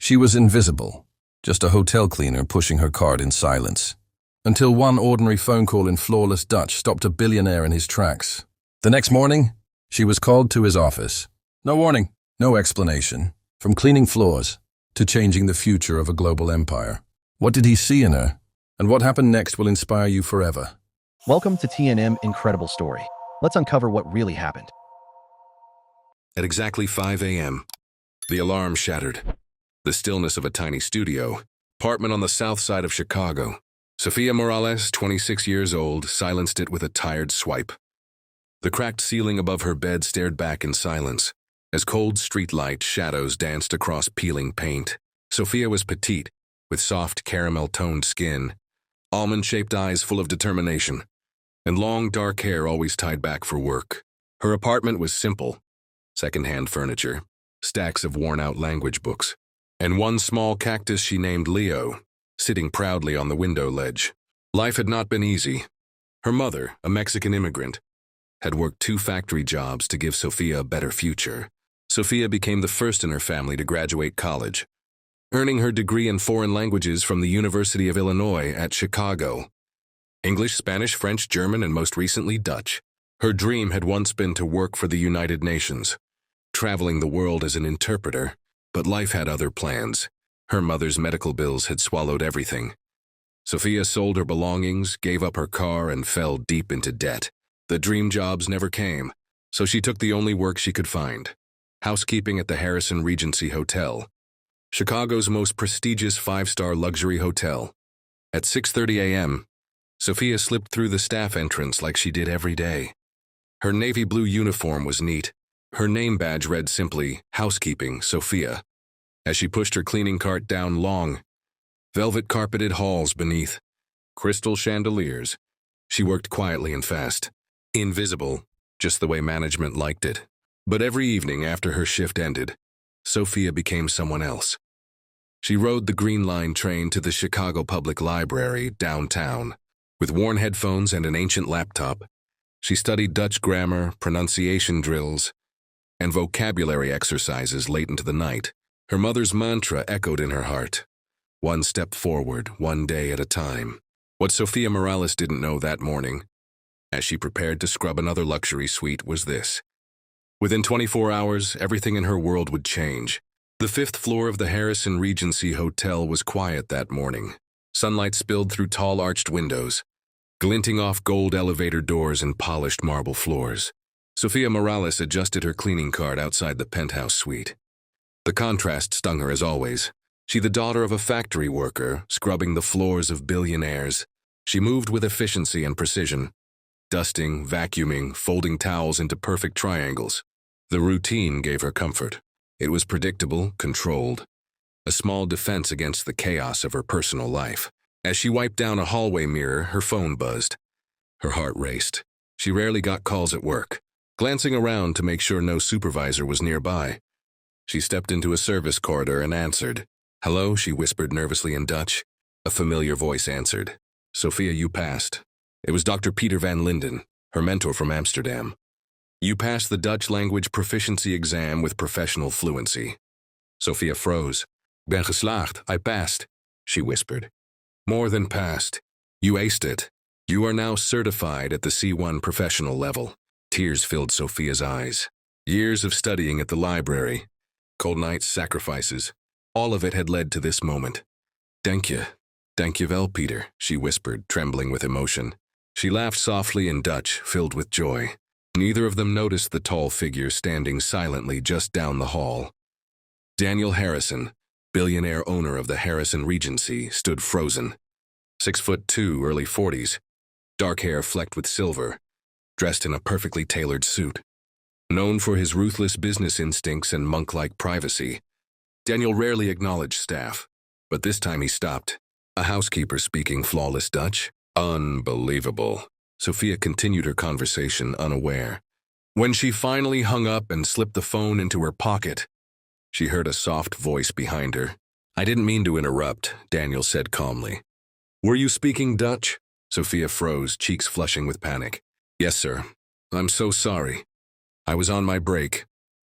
She was invisible, just a hotel cleaner pushing her cart in silence. Until one ordinary phone call in flawless Dutch stopped a billionaire in his tracks. The next morning, she was called to his office. No warning, no explanation. From cleaning floors to changing the future of a global empire. What did he see in her? And what happened next will inspire you forever. Welcome to TNM Incredible Story. Let's uncover what really happened. At exactly 5 a.m., the alarm shattered. The stillness of a tiny studio, apartment on the south side of Chicago. Sophia Morales, 26 years old, silenced it with a tired swipe. The cracked ceiling above her bed stared back in silence, as cold streetlight shadows danced across peeling paint. Sophia was petite, with soft caramel-toned skin, almond-shaped eyes full of determination, and long dark hair always tied back for work. Her apartment was simple: second-hand furniture, stacks of worn-out language books, and one small cactus she named Leo, sitting proudly on the window ledge. Life had not been easy. Her mother, a Mexican immigrant, had worked 2 factory jobs to give Sophia a better future. Sophia became the first in her family to graduate college, earning her degree in foreign languages from the University of Illinois at Chicago. English, Spanish, French, German, and most recently Dutch. Her dream had once been to work for the United Nations, traveling the world as an interpreter, but life had other plans. Her mother's medical bills had swallowed everything. Sophia sold her belongings, gave up her car, and fell deep into debt. The dream jobs never came, so she took the only work she could find: housekeeping at the Harrison Regency Hotel, Chicago's most prestigious 5-star luxury hotel. At 6:30 a.m., Sophia slipped through the staff entrance like she did every day. Her navy blue uniform was neat. Her name badge read simply, Housekeeping, Sophia. As she pushed her cleaning cart down long, velvet-carpeted halls beneath crystal chandeliers, she worked quietly and fast. Invisible, just the way management liked it. But every evening after her shift ended, Sophia became someone else. She rode the Green Line train to the Chicago Public Library downtown. With worn headphones and an ancient laptop, she studied Dutch grammar, pronunciation drills, and vocabulary exercises late into the night. Her mother's mantra echoed in her heart: one step forward, one day at a time. What Sophia Morales didn't know that morning, as she prepared to scrub another luxury suite, was this: within 24 hours, everything in her world would change. The 5th floor of the Harrison Regency Hotel was quiet that morning. Sunlight spilled through tall arched windows, glinting off gold elevator doors and polished marble floors. Sophia Morales adjusted her cleaning cart outside the penthouse suite. The contrast stung her as always. She, the daughter of a factory worker, scrubbing the floors of billionaires. She moved with efficiency and precision, dusting, vacuuming, folding towels into perfect triangles. The routine gave her comfort. It was predictable, controlled, a small defense against the chaos of her personal life. As she wiped down a hallway mirror, her phone buzzed. Her heart raced. She rarely got calls at work. Glancing around to make sure no supervisor was nearby, she stepped into a service corridor and answered. "Hello," she whispered nervously in Dutch. A familiar voice answered. "Sophia, you passed." It was Dr. Peter van Linden, her mentor from Amsterdam. "You passed the Dutch language proficiency exam with professional fluency." Sophia froze. "Ben geslaagd, I passed," she whispered. "More than passed. You aced it. You are now certified at the C1 professional level." Tears filled Sophia's eyes. Years of studying at the library, cold nights, sacrifices, all of it had led to this moment. Dank je wel, Peter," she whispered, trembling with emotion. She laughed softly in Dutch, filled with joy. Neither of them noticed the tall figure standing silently just down the hall. Daniel Harrison, billionaire owner of the Harrison Regency, stood frozen. 6'2", early 40s, dark hair flecked with silver, dressed in a perfectly tailored suit. Known for his ruthless business instincts and monk-like privacy, Daniel rarely acknowledged staff, but this time he stopped. A housekeeper speaking flawless Dutch? Unbelievable. Sophia continued her conversation unaware. When she finally hung up and slipped the phone into her pocket, she heard a soft voice behind her. "I didn't mean to interrupt," Daniel said calmly. "Were you speaking Dutch?" Sophia froze, cheeks flushing with panic. "Yes, sir. I'm so sorry. I was on my break."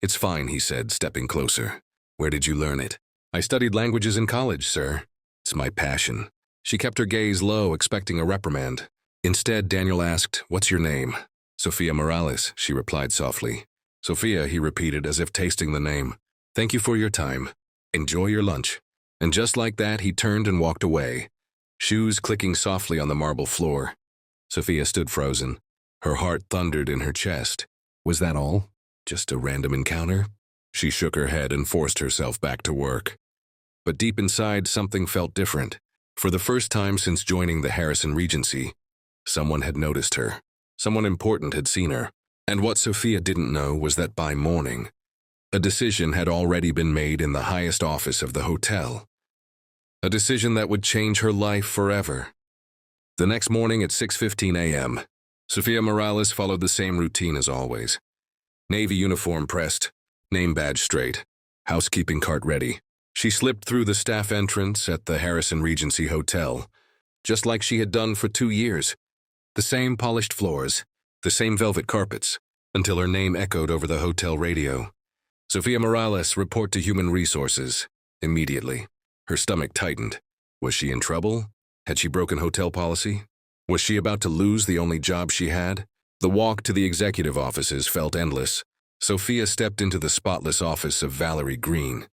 "It's fine," he said, stepping closer. "Where did you learn it?" I studied languages in college, sir. It's my passion. She kept her gaze low, expecting a reprimand. Instead, Daniel asked, "What's your name?" "Sophia Morales," she replied softly. "Sophia," he repeated as if tasting the name. "Thank you for your time. Enjoy your lunch." And just like that, he turned and walked away, shoes clicking softly on the marble floor. Sophia stood frozen. Her heart thundered in her chest. Was that all? Just a random encounter? She shook her head and forced herself back to work. But deep inside, something felt different. For the first time since joining the Harrison Regency, someone had noticed her. Someone important had seen her. And what Sophia didn't know was that by morning, a decision had already been made in the highest office of the hotel. A decision that would change her life forever. The next morning at 6:15 a.m., Sophia Morales followed the same routine as always. Navy uniform pressed, name badge straight, housekeeping cart ready. She slipped through the staff entrance at the Harrison Regency Hotel, just like she had done for 2 years. The same polished floors, the same velvet carpets, until her name echoed over the hotel radio. Sophia Morales, report to Human Resources. Immediately. Her stomach tightened. Was she in trouble? Had she broken hotel policy? Was she about to lose the only job she had? The walk to the executive offices felt endless. Sophia stepped into the spotless office of Valerie Green,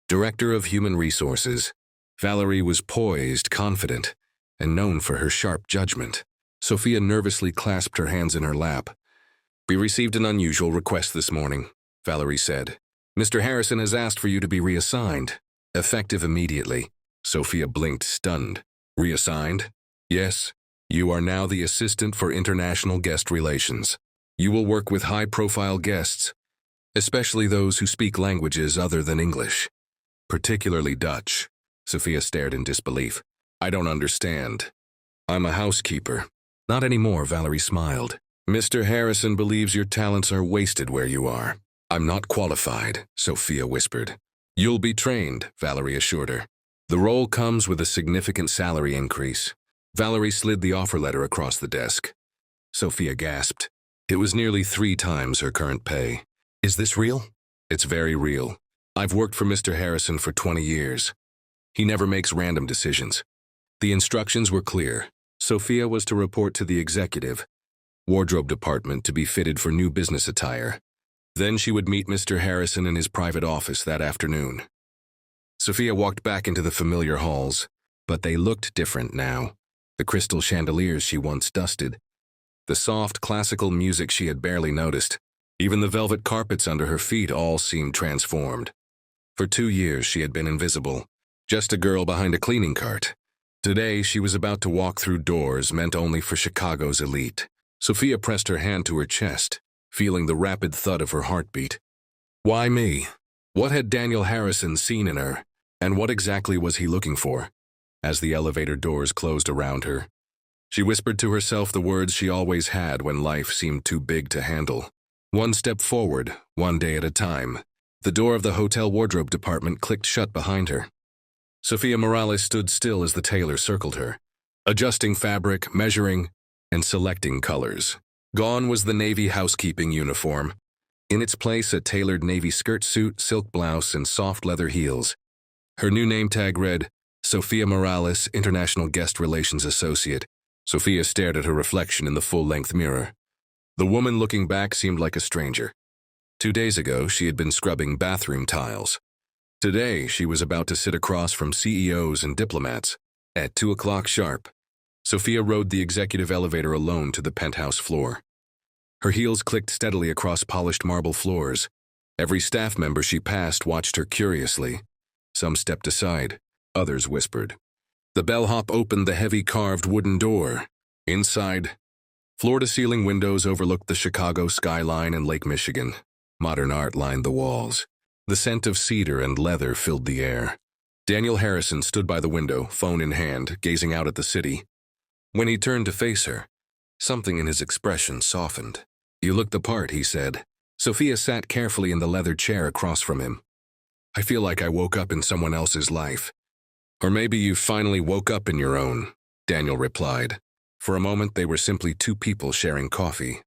Director of Human Resources. Valerie was poised, confident, and known for her sharp judgment. Sophia nervously clasped her hands in her lap. "We received an unusual request this morning," Valerie said. "Mr. Harrison has asked for you to be reassigned, effective immediately." Sophia blinked, stunned. "Reassigned?" "Yes. You are now the Assistant for International Guest Relations. You will work with high-profile guests, especially those who speak languages other than English, particularly Dutch." Sophia stared in disbelief. "I don't understand. I'm a housekeeper." "Not anymore," Valerie smiled. "Mr. Harrison believes your talents are wasted where you are." "I'm not qualified," Sophia whispered. "You'll be trained," Valerie assured her. "The role comes with a significant salary increase." Valerie slid the offer letter across the desk. Sophia gasped. It was nearly 3 times her current pay. "Is this real?" "It's very real. I've worked for Mr. Harrison for 20 years. He never makes random decisions." The instructions were clear. Sophia was to report to the executive wardrobe department to be fitted for new business attire. Then she would meet Mr. Harrison in his private office that afternoon. Sophia walked back into the familiar halls, but they looked different now. The crystal chandeliers she once dusted, the soft classical music she had barely noticed, even the velvet carpets under her feet all seemed transformed. For 2 years she had been invisible, just a girl behind a cleaning cart. Today she was about to walk through doors meant only for Chicago's elite. Sophia pressed her hand to her chest, feeling the rapid thud of her heartbeat. Why me? What had Daniel Harrison seen in her, and what exactly was he looking for? As the elevator doors closed around her, she whispered to herself the words she always had when life seemed too big to handle. One step forward, one day at a time. The door of the hotel wardrobe department clicked shut behind her. Sophia Morales stood still as the tailor circled her, adjusting fabric, measuring, and selecting colors. Gone was the Navy housekeeping uniform. In its place, a tailored Navy skirt suit, silk blouse, and soft leather heels. Her new name tag read, Sophia Morales, International Guest Relations Associate. Sophia stared at her reflection in the full-length mirror. The woman looking back seemed like a stranger. 2 days ago, she had been scrubbing bathroom tiles. Today, she was about to sit across from CEOs and diplomats. At 2 o'clock sharp, Sophia rode the executive elevator alone to the penthouse floor. Her heels clicked steadily across polished marble floors. Every staff member she passed watched her curiously. Some stepped aside. Others whispered. The bellhop opened the heavy carved wooden door. Inside, floor-to-ceiling windows overlooked the Chicago skyline and Lake Michigan. Modern art lined the walls. The scent of cedar and leather filled the air. Daniel Harrison stood by the window, phone in hand, gazing out at the city. When he turned to face her, something in his expression softened. You look the part, he said. Sophia sat carefully in the leather chair across from him. I feel like I woke up in someone else's life. Or maybe you finally woke up in your own, Daniel replied. For a moment, they were simply 2 people sharing coffee.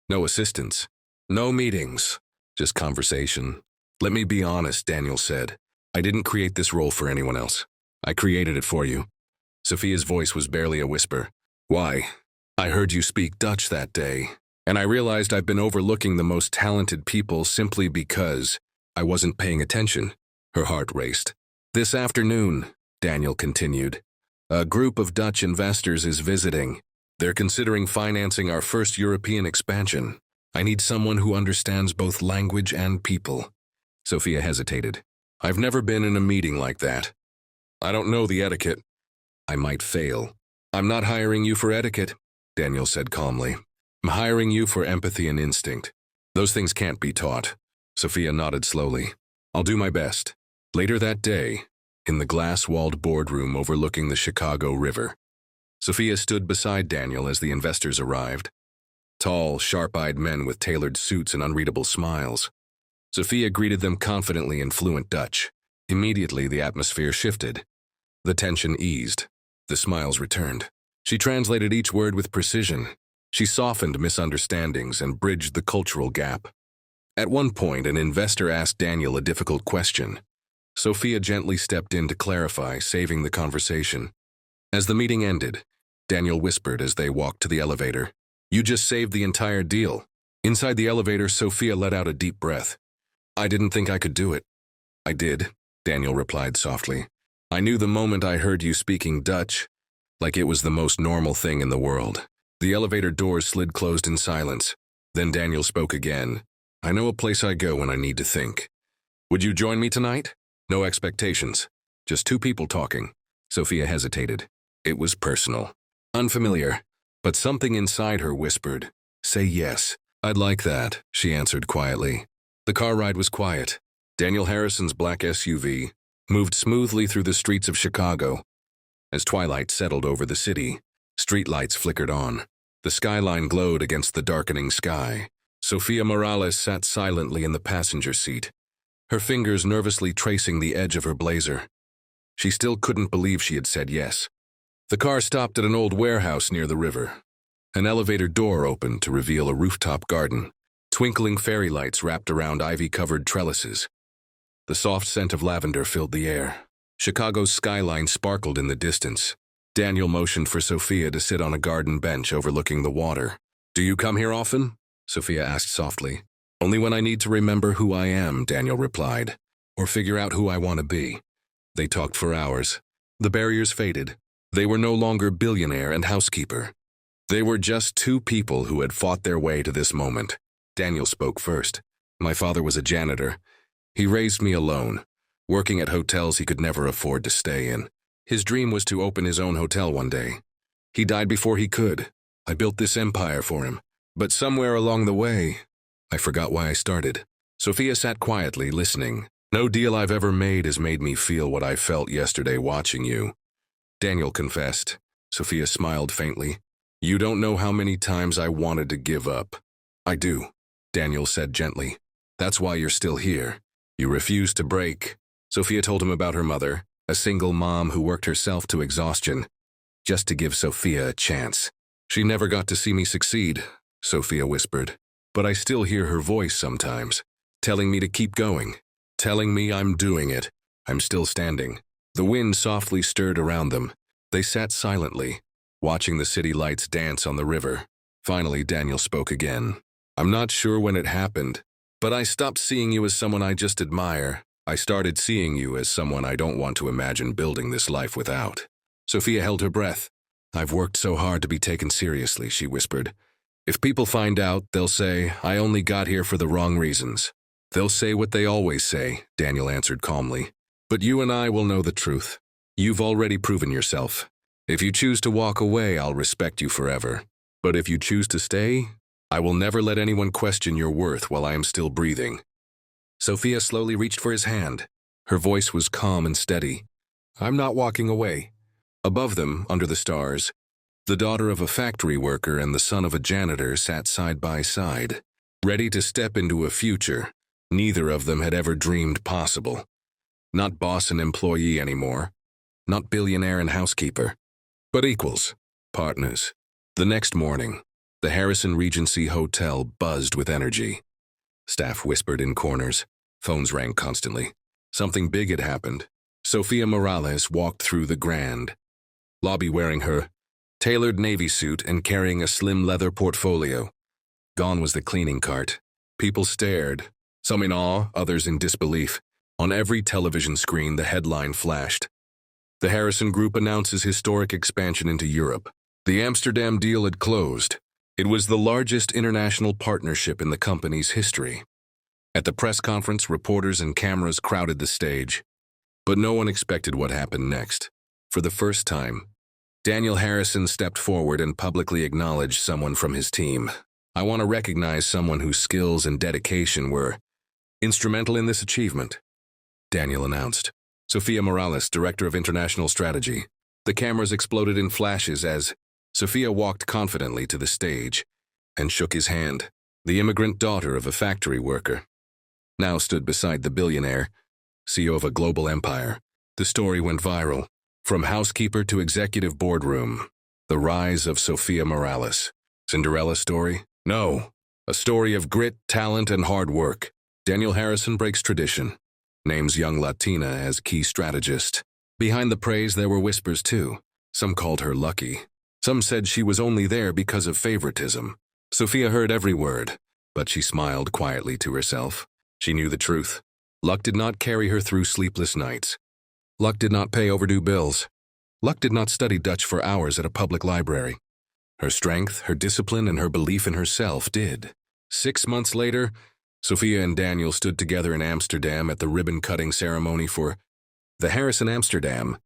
No assistants, no meetings, just conversation. Let me be honest, Daniel said. I didn't create this role for anyone else. I created it for you. Sophia's voice was barely a whisper. Why? I heard you speak Dutch that day, and I realized I've been overlooking the most talented people simply because I wasn't paying attention. Her heart raced. This afternoon, Daniel continued, a group of Dutch investors is visiting. They're considering financing our first European expansion. I need someone who understands both language and people. Sophia hesitated. I've never been in a meeting like that. I don't know the etiquette. I might fail. I'm not hiring you for etiquette, Daniel said calmly. I'm hiring you for empathy and instinct. Those things can't be taught. Sophia nodded slowly. I'll do my best. Later that day, in the glass-walled boardroom overlooking the Chicago River, Sophia stood beside Daniel as the investors arrived. Tall, sharp-eyed men with tailored suits and unreadable smiles. Sophia greeted them confidently in fluent Dutch. Immediately, the atmosphere shifted. The tension eased. The smiles returned. She translated each word with precision. She softened misunderstandings and bridged the cultural gap. At one point, an investor asked Daniel a difficult question. Sophia gently stepped in to clarify, saving the conversation. As the meeting ended, Daniel whispered as they walked to the elevator. You just saved the entire deal. Inside the elevator, Sophia let out a deep breath. I didn't think I could do it. I did, Daniel replied softly. I knew the moment I heard you speaking Dutch, like it was the most normal thing in the world. The elevator doors slid closed in silence. Then Daniel spoke again. I know a place I go when I need to think. Would you join me tonight? No expectations. Just two people talking. Sophia hesitated. It was personal. Unfamiliar. But something inside her whispered, say yes. I'd like that, she answered quietly. The car ride was quiet. Daniel Harrison's black SUV moved smoothly through the streets of Chicago. As twilight settled over the city, streetlights flickered on. The skyline glowed against the darkening sky. Sophia Morales sat silently in the passenger seat, her fingers nervously tracing the edge of her blazer. She still couldn't believe she had said yes. The car stopped at an old warehouse near the river. An elevator door opened to reveal a rooftop garden. Twinkling fairy lights wrapped around ivy-covered trellises. The soft scent of lavender filled the air. Chicago's skyline sparkled in the distance. Daniel motioned for Sophia to sit on a garden bench overlooking the water. Do you come here often? Sophia asked softly. Only when I need to remember who I am, Daniel replied, or figure out who I want to be. They talked for hours. The barriers faded. They were no longer billionaire and housekeeper. They were just two people who had fought their way to this moment. Daniel spoke first. My father was a janitor. He raised me alone, working at hotels he could never afford to stay in. His dream was to open his own hotel one day. He died before he could. I built this empire for him. But somewhere along the way, I forgot why I started. Sophia sat quietly, listening. No deal I've ever made has made me feel what I felt yesterday watching you. Daniel confessed. Sophia smiled faintly. You don't know how many times I wanted to give up. I do, Daniel said gently. That's why you're still here. You refuse to break. Sophia told him about her mother, a single mom who worked herself to exhaustion, just to give Sophia a chance. She never got to see me succeed, Sophia whispered. But I still hear her voice sometimes, telling me to keep going, telling me I'm doing it. I'm still standing. The wind softly stirred around them. They sat silently, watching the city lights dance on the river. Finally, Daniel spoke again. I'm not sure when it happened, but I stopped seeing you as someone I just admire. I started seeing you as someone I don't want to imagine building this life without. Sophia held her breath. I've worked so hard to be taken seriously, she whispered. If people find out, they'll say, I only got here for the wrong reasons. They'll say what they always say, Daniel answered calmly. But you and I will know the truth. You've already proven yourself. If you choose to walk away, I'll respect you forever. But if you choose to stay, I will never let anyone question your worth while I am still breathing. Sophia slowly reached for his hand. Her voice was calm and steady. I'm not walking away. Above them, under the stars, the daughter of a factory worker and the son of a janitor sat side by side, ready to step into a future neither of them had ever dreamed possible. Not boss and employee anymore, not billionaire and housekeeper, but equals, partners. The next morning, the Harrison Regency Hotel buzzed with energy. Staff whispered in corners. Phones rang constantly. Something big had happened. Sophia Morales walked through the grand lobby wearing her tailored navy suit and carrying a slim leather portfolio. Gone was the cleaning cart. People stared, some in awe, others in disbelief. On every television screen, the headline flashed. The Harrison Group announces historic expansion into Europe. The Amsterdam deal had closed. It was the largest international partnership in the company's history. At the press conference, reporters and cameras crowded the stage. But no one expected what happened next. For the first time, Daniel Harrison stepped forward and publicly acknowledged someone from his team. "I want to recognize someone whose skills and dedication were instrumental in this achievement," Daniel announced. Sophia Morales, Director of International Strategy. The cameras exploded in flashes as Sophia walked confidently to the stage and shook his hand. The immigrant daughter of a factory worker now stood beside the billionaire, CEO of a global empire. The story went viral. From housekeeper to executive boardroom. The rise of Sophia Morales. Cinderella story? No. A story of grit, talent, and hard work. Daniel Harrison breaks tradition. Names young Latina as key strategist. Behind the praise, there were whispers too. Some called her lucky. Some said she was only there because of favoritism. Sophia heard every word, but she smiled quietly to herself. She knew the truth. Luck did not carry her through sleepless nights. Luck did not pay overdue bills. Luck did not study Dutch for hours at a public library. Her strength, her discipline, and her belief in herself did. 6 months later, Sophia and Daniel stood together in Amsterdam at the ribbon-cutting ceremony for the Harrison Amsterdam,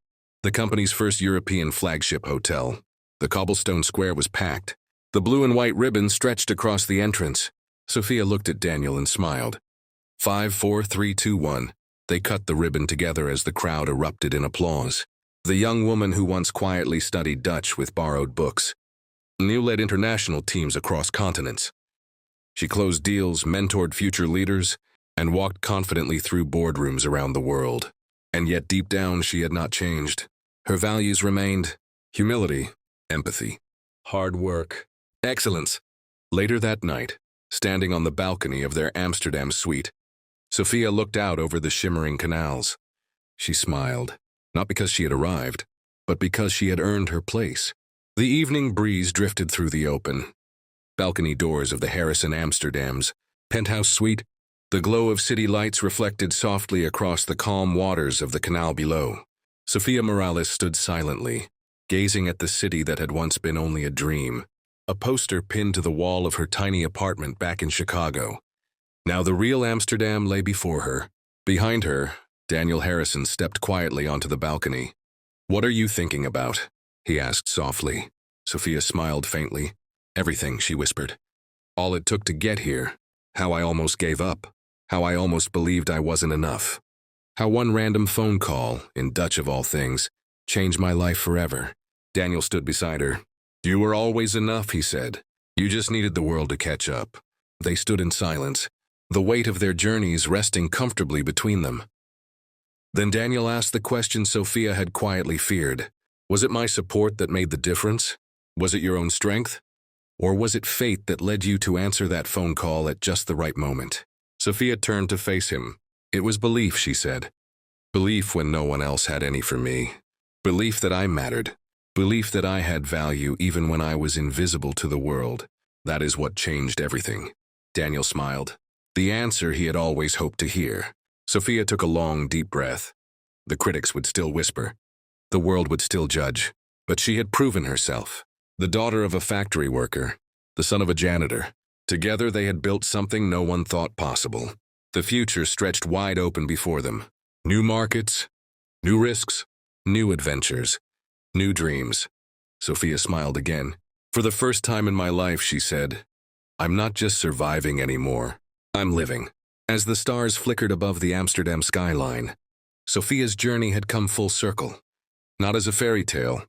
the company's first European flagship hotel. The cobblestone square was packed. The blue and white ribbon stretched across the entrance. Sophia looked at Daniel and smiled. 5, 4, 3, 2, 1. They cut the ribbon together as the crowd erupted in applause. The young woman who once quietly studied Dutch with borrowed books now led international teams across continents. She closed deals, mentored future leaders, and walked confidently through boardrooms around the world. And yet deep down she had not changed. Her values remained humility, empathy, hard work, excellence. Later that night, standing on the balcony of their Amsterdam suite, Sophia looked out over the shimmering canals. She smiled, not because she had arrived, but because she had earned her place. The evening breeze drifted through the open balcony doors of the Harrison Amsterdam's penthouse suite. The glow of city lights reflected softly across the calm waters of the canal below. Sophia Morales stood silently, gazing at the city that had once been only a dream, a poster pinned to the wall of her tiny apartment back in Chicago. Now the real Amsterdam lay before her. Behind her, Daniel Harrison stepped quietly onto the balcony. "What are you thinking about?" he asked softly. Sophia smiled faintly. "Everything," she whispered. "All it took to get here. How I almost gave up. How I almost believed I wasn't enough. How one random phone call, in Dutch of all things, changed my life forever." Daniel stood beside her. "You were always enough," he said. "You just needed the world to catch up." They stood in silence, the weight of their journeys resting comfortably between them. Then Daniel asked the question Sophia had quietly feared. "Was it my support that made the difference? Was it your own strength? Or was it fate that led you to answer that phone call at just the right moment?" Sophia turned to face him. "It was belief," she said. "Belief when no one else had any for me. Belief that I mattered. Belief that I had value even when I was invisible to the world. That is what changed everything." Daniel smiled. The answer he had always hoped to hear. Sophia took a long, deep breath. The critics would still whisper. The world would still judge. But she had proven herself. The daughter of a factory worker, the son of a janitor. Together they had built something no one thought possible. The future stretched wide open before them. New markets, new risks, new adventures, new dreams. Sophia smiled again. "For the first time in my life," she said, "I'm not just surviving anymore. I'm living." As the stars flickered above the Amsterdam skyline, Sophia's journey had come full circle. Not as a fairy tale,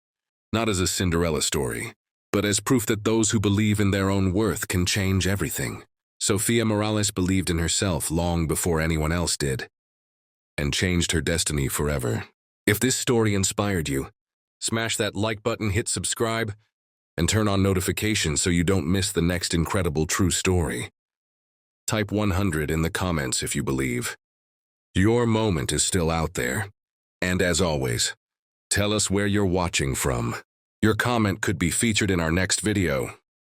not as a Cinderella story, but as proof that those who believe in their own worth can change everything. Sophia Morales believed in herself long before anyone else did, and changed her destiny forever. If this story inspired you, smash that like button, hit subscribe, and turn on notifications so you don't miss the next incredible true story. Type 100 in the comments if you believe. Your moment is still out there. And as always, tell us where you're watching from. Your comment could be featured in our next video.